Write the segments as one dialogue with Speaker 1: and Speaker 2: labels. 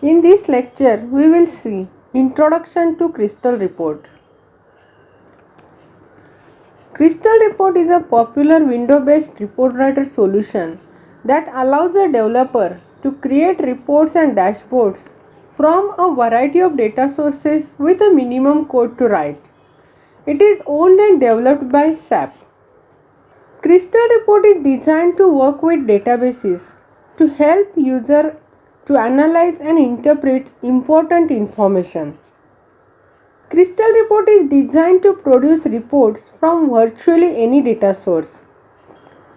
Speaker 1: In this lecture, we will see Introduction to Crystal Report. Crystal Report is a popular window-based report writer solution that allows a developer to create reports and dashboards from a variety of data sources with a minimum code to write. It is owned and developed by SAP. Crystal Report is designed to work with databases to help user to analyze and interpret important information. Crystal Report is designed to produce reports from virtually any data source.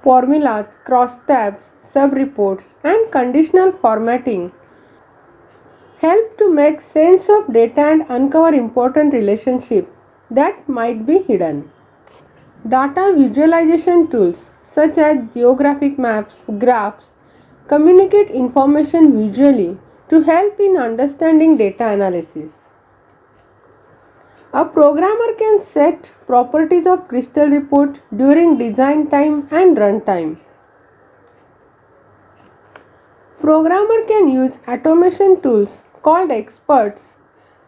Speaker 1: Formulas, crosstabs, sub-reports and conditional formatting help to make sense of data and uncover important relationships that might be hidden. Data visualization tools such as geographic maps, graphs communicate information visually to help in understanding data analysis. A programmer can set properties of Crystal Report during design time and runtime. Programmer can use automation tools called experts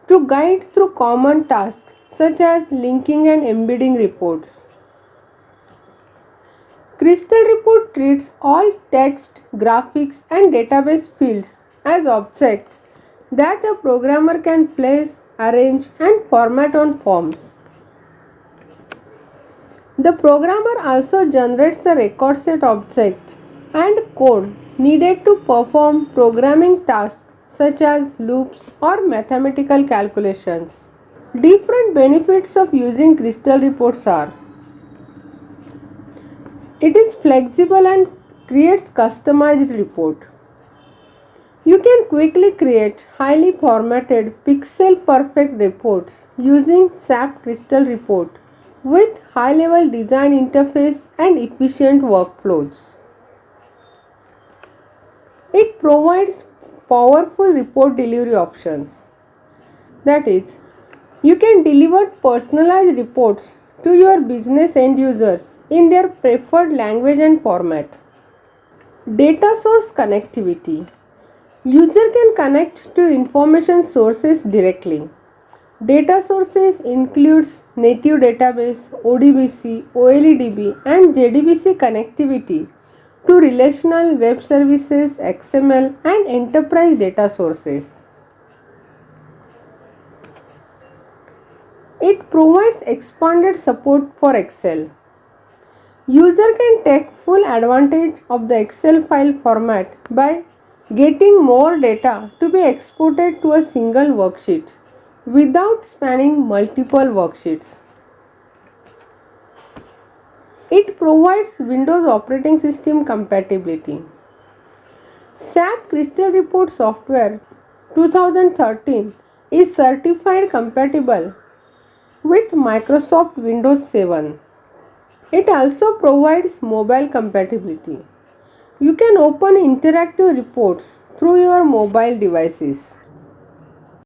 Speaker 1: to guide through common tasks such as linking and embedding reports. Crystal Report treats all text, graphics and database fields as objects that a programmer can place, arrange and format on forms. The programmer also generates the record set object and code needed to perform programming tasks such as loops or mathematical calculations. Different benefits of using Crystal Reports are: it is flexible and creates customized report. You can quickly create highly formatted pixel perfect reports using SAP Crystal Report with high level design interface and efficient workflows. It provides powerful report delivery options. That is, you can deliver personalized reports to your business end users in their preferred language and format. Data source connectivity. User can connect to information sources directly. Data sources includes native database, ODBC, OLEDB and JDBC connectivity to relational web services, XML and enterprise data sources. It provides expanded support for Excel. User can take full advantage of the Excel file format by getting more data to be exported to a single worksheet without spanning multiple worksheets. It provides Windows operating system compatibility. SAP Crystal Report Software 2013 is certified compatible with Microsoft Windows 7. It also provides mobile compatibility. You can open interactive reports through your mobile devices.